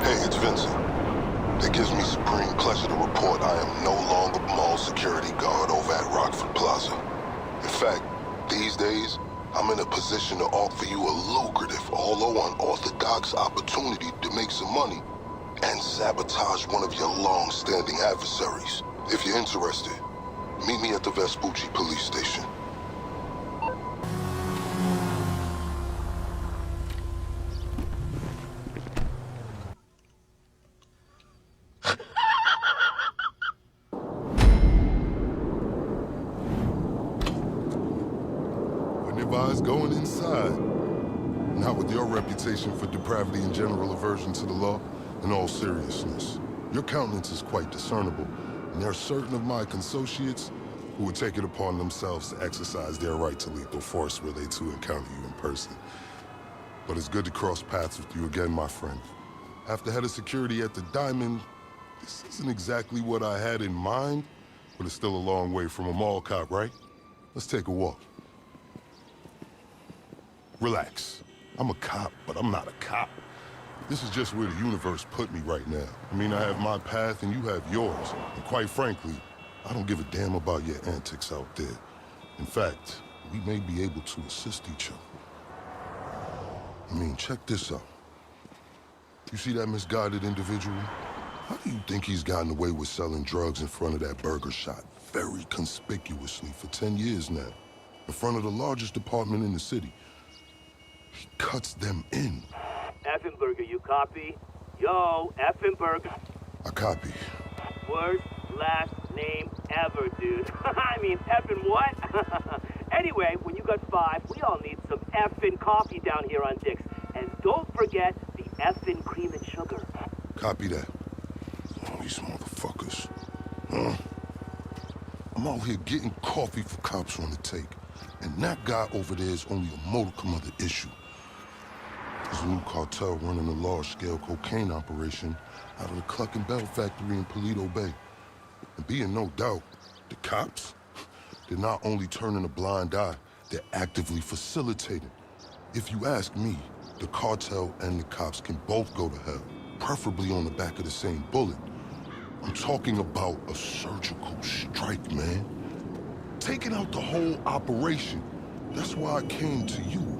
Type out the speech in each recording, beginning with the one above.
Hey, it's Vincent. It gives me supreme pleasure to report I am no longer mall security guard over at Rockford Plaza. In fact, these days, I'm in a position to offer you a lucrative, although unorthodox opportunity to make some money and sabotage one of your long-standing adversaries. If you're interested, meet me at the Vespucci police station. Advise going inside. Not with your reputation for depravity and general aversion to the law. In all seriousness, your countenance is quite discernible, and there are certain of my consociates who would take it upon themselves to exercise their right to lethal force were they to encounter you in person. But it's good to cross paths with you again, my friend. After head of security at the Diamond, this isn't exactly what I had in mind, but it's still a long way from a mall cop, right? Let's take a walk. Relax. I'm a cop, but I'm not a cop. This is just where the universe put me right now. I mean, I have my path and you have yours. And quite frankly, I don't give a damn about your antics out there. In fact, we may be able to assist each other. I mean, check this out. You see that misguided individual? How do you think he's gotten away with selling drugs in front of that burger shop very conspicuously for 10 years now? In front of the largest department in the city. He cuts them in. Effenberger, you copy? Yo, Effenberger. I copy. Worst last name ever, dude. I mean, effing what? Anyway, when you got 5, we all need some effing coffee down here on Dick's. And don't forget the effing cream and sugar. Copy that. Oh, these motherfuckers. Huh? I'm out here getting coffee for cops on the take. And that guy over there is only a modicum of the issue. There's a new cartel running a large-scale cocaine operation out of the Cluckin factory in Paleto Bay. And be in no doubt, the cops, they're not only turning a blind eye, they're actively facilitating. If you ask me, the cartel and the cops can both go to hell, preferably on the back of the same bullet. I'm talking about a surgical strike, man. Taking out the whole operation. That's why I came to you.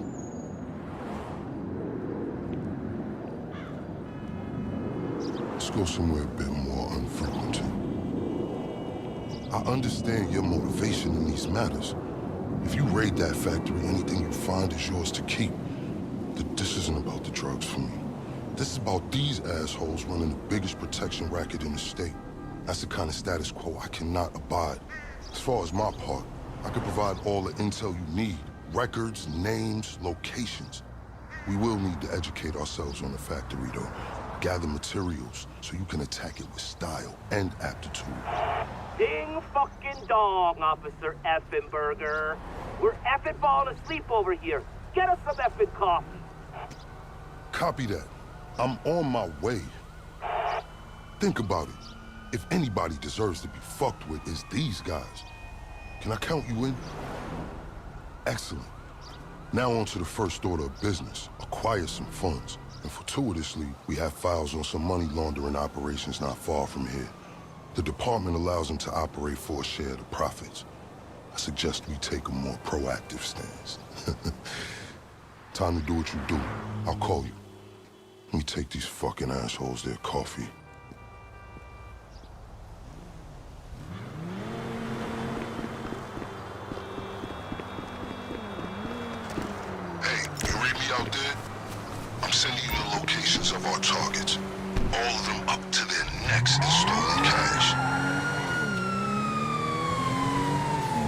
Let's go somewhere a bit more unfrequented. I understand your motivation in these matters. If you raid that factory, anything you find is yours to keep. This isn't about the drugs for me. This is about these assholes running the biggest protection racket in the state. That's the kind of status quo I cannot abide. As far as my part, I can provide all the intel you need. Records, names, locations. We will need to educate ourselves on the factory, though. Gather materials so you can attack it with style and aptitude. Ding fucking dong, Officer Effenberger. We're effing falling asleep over here. Get us some effing coffee. Copy that. I'm on my way. Think about it. If anybody deserves to be fucked with, it's these guys. Can I count you in? Excellent. Now on to the first order of business. Acquire some funds. And fortuitously, we have files on some money laundering operations not far from here. The department allows them to operate for a share of the profits. I suggest we take a more proactive stance. Time to do what you do. I'll call you. Let me take these fucking assholes their coffee. Out there, I'm sending you the locations of our targets. All of them up to their necks in stolen cash.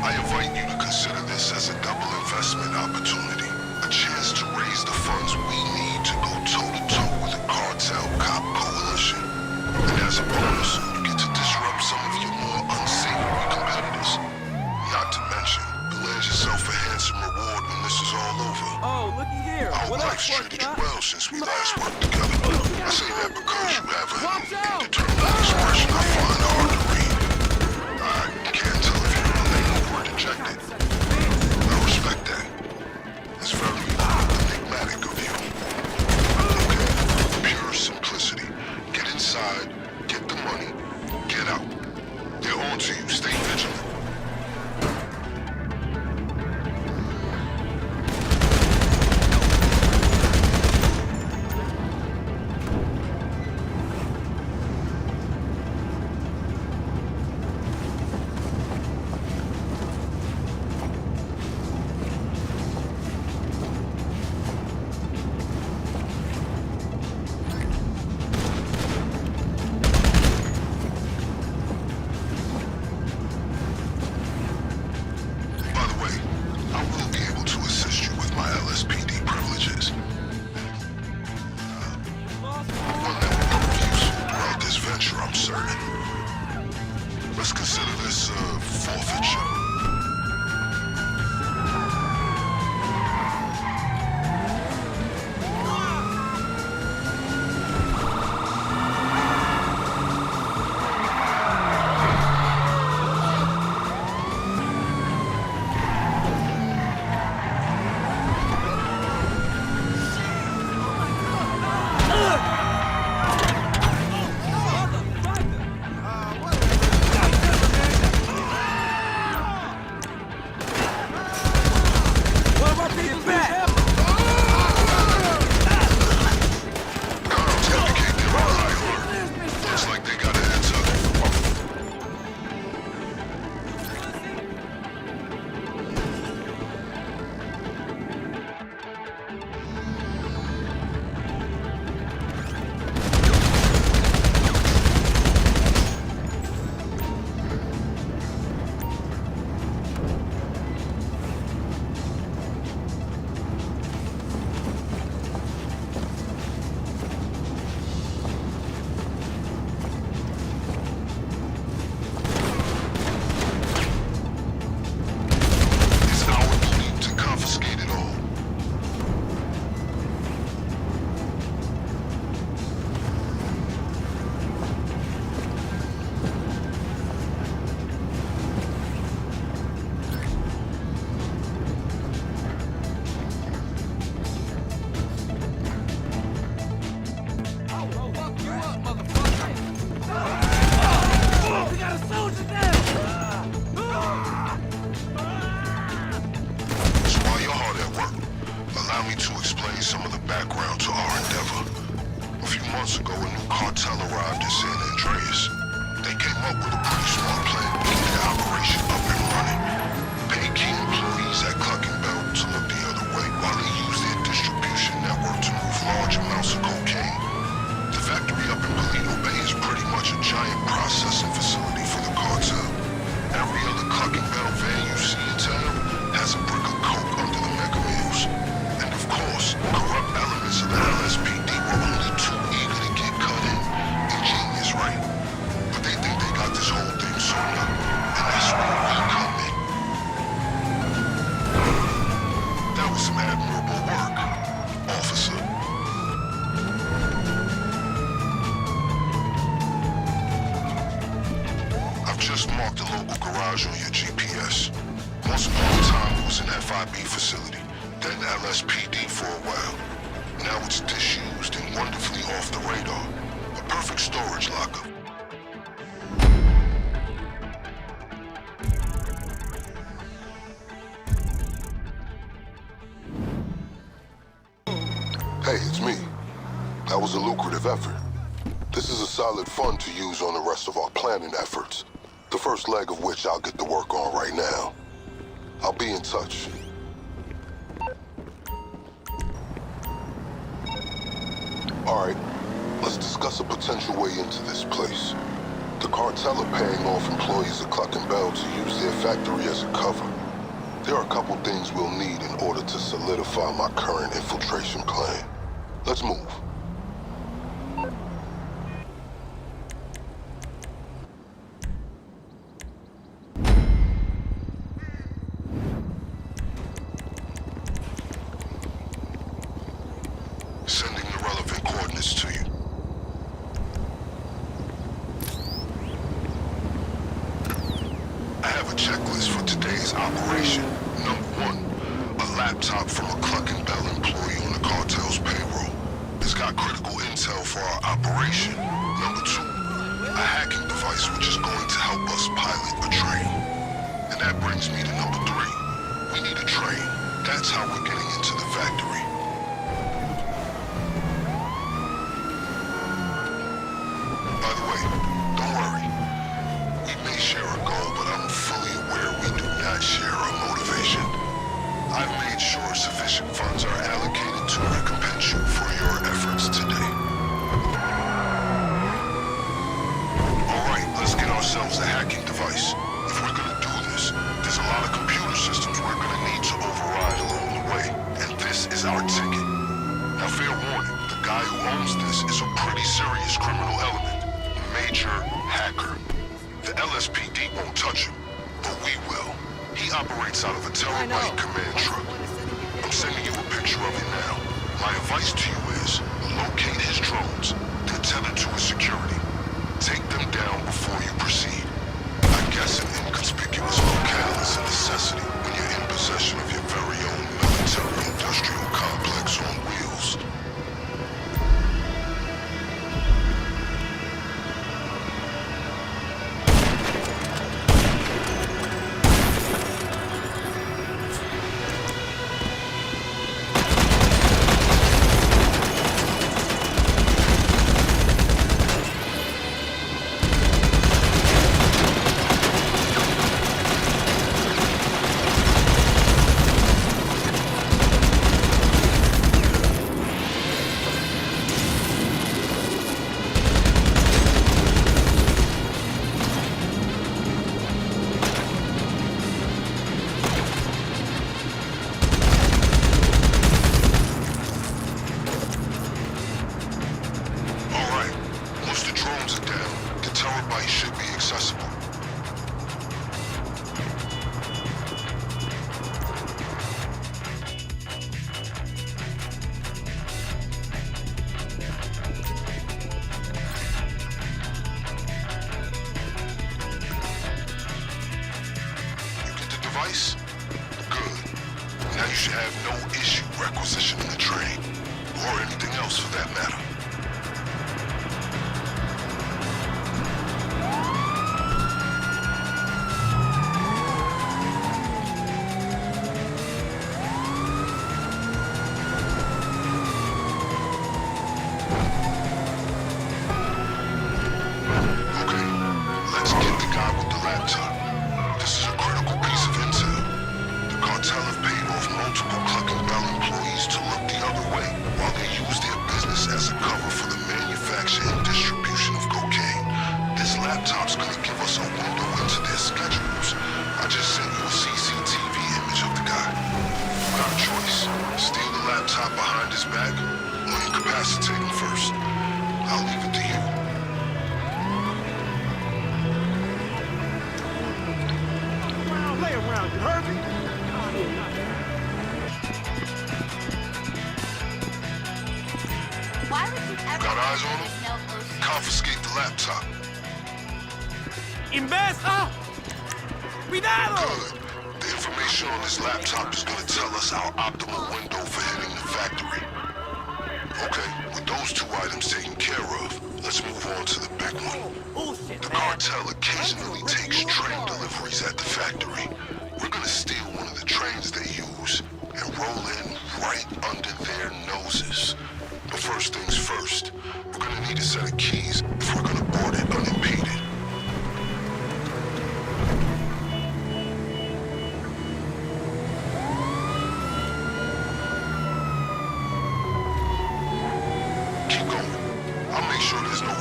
I invite you to consider this as a double investment opportunity. A chance to raise the funds we need to go toe-to-toe with the cartel cop coalition. And as a bonus, you get to disrupt some of your more unsavory competitors. Not to mention, you'll land yourself a handsome reward when this is all over. Oh, looky here. Our lives treated you well since we last worked together. I say that because you have an indeterminate expression I find hard to read. I can't tell if you're related or dejected. I respect that. It's very enigmatic of you. Okay, for pure simplicity, inside, get the money, get out. They're on to you. Stay vigilant. Let's consider this forfeiture. Allow me to explain some of the background to our endeavor. A few months ago, a new cartel arrived in San Andreas. They came up with a pretty smart plan to keep their operation up and running. Pay key employees at Cluckin to look the other way while they use their distribution network to move large amounts of cocaine. The factory up in Polito Bay is pretty much a giant processing facility for the cartel. Every other Cluckin van you see in town has a brick of coke under the mega mills. And of course, corrupt elements of the LSPD were only too eager to get cut in. Ingenious, right? But they think they got this whole thing sewn up, and that's where we come in. That was some admirable work, officer. I've just marked the local garage on your GPS. Once upon a time, it was an FIB facility, then LSPD for a while. Now it's disused and wonderfully off the radar. A perfect storage locker. Hey, it's me. That was a lucrative effort. This is a solid fund to use on the rest of our planning efforts. The first leg of which I'll get to work on right now. I'll be in touch. Alright, let's discuss a potential way into this place. The cartel are paying off employees of Cluckin to use their factory as a cover. There are a couple things we'll need in order to solidify my current infiltration plan. Let's move. Sending the relevant coordinates to you. I have a checklist for today's operation. Number 1, a laptop from a Cluckin employee on the cartel's payroll. It's got critical intel for our operation. Number 2, a hacking device which is going to help us pilot a train. And that brings me to number 3. We need a train. That's how we're getting into the factory. By the way, don't worry. We may share a goal, but I'm fully aware we do not share a motivation. I've made sure sufficient funds are allocated to recompense you for your efforts today. Alright, let's get ourselves a hacking device. If we're gonna do this, there's a lot of computer systems we're gonna need to override along the way, and this is our ticket. Now, fair warning, the guy who owns this is a pretty serious criminal element. Major hacker. The LSPD won't touch him, but we will. He operates out of a terabyte command truck. I'm sending you a picture of it now. My advice to you is, locate his drones, then tether to his security. Take them down before you proceed. I guess an inconspicuous locale is a necessity when you're in possession of your very own military-industrial complex on wheels. Good. Now you should have no issue requisitioning the train. Or anything else for that matter.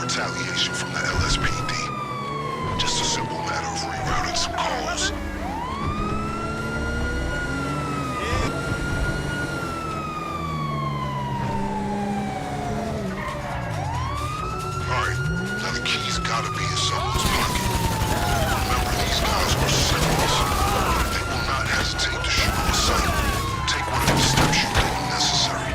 Retaliation from the LSPD. Just a simple matter of rerouting some calls. Alright, now the keys gotta be in someone's pocket. Remember, these guys are serious. They will not hesitate to shoot on sight. Take whatever steps you deem necessary.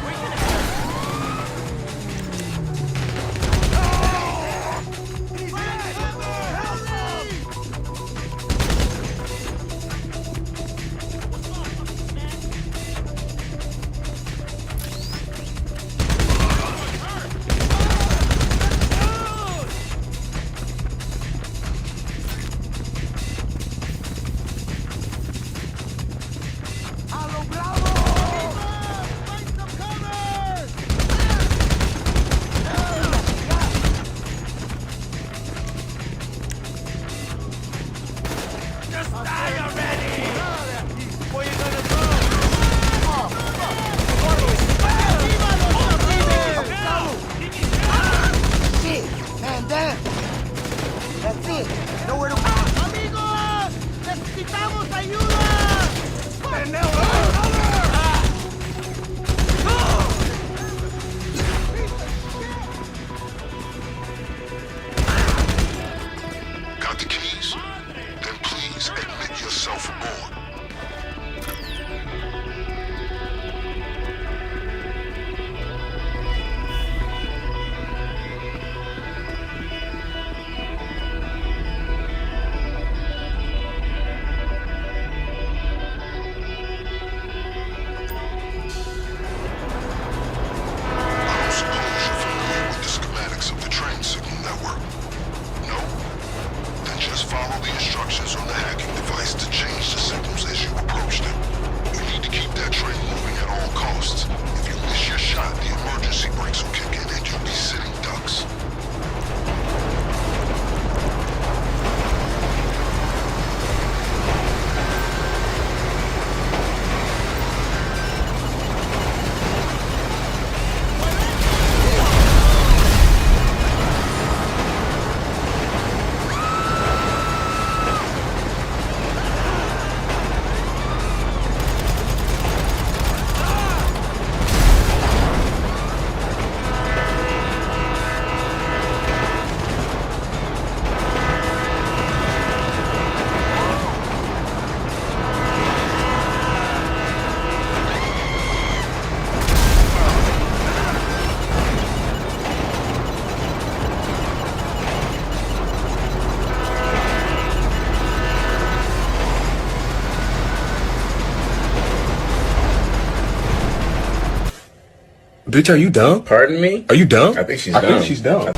it. Nowhere to... ¡Amigos! ¡Necesitamos ayuda! Got the keys? Then please admit yourself aboard. Bitch, are you dumb? Pardon me? Are you dumb? I think she's dumb. I think she's dumb.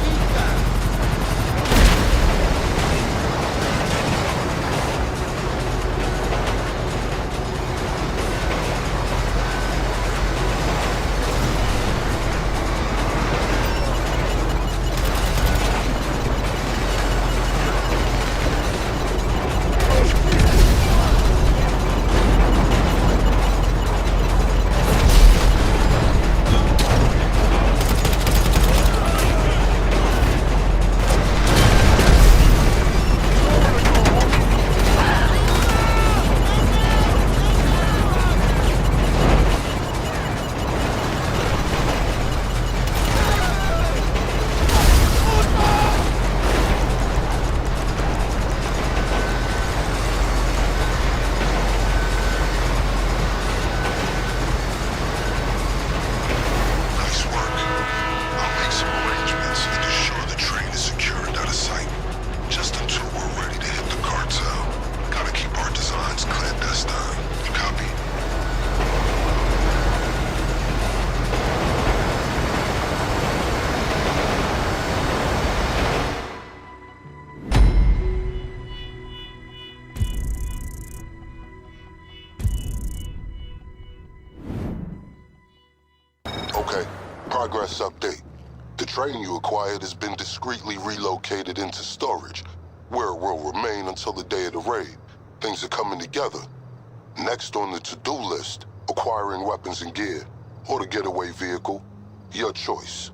Progress update. The train you acquired has been discreetly relocated into storage, where it will remain until the day of the raid. Things are coming together. Next on the to-do list, acquiring weapons and gear, or the getaway vehicle. Your choice.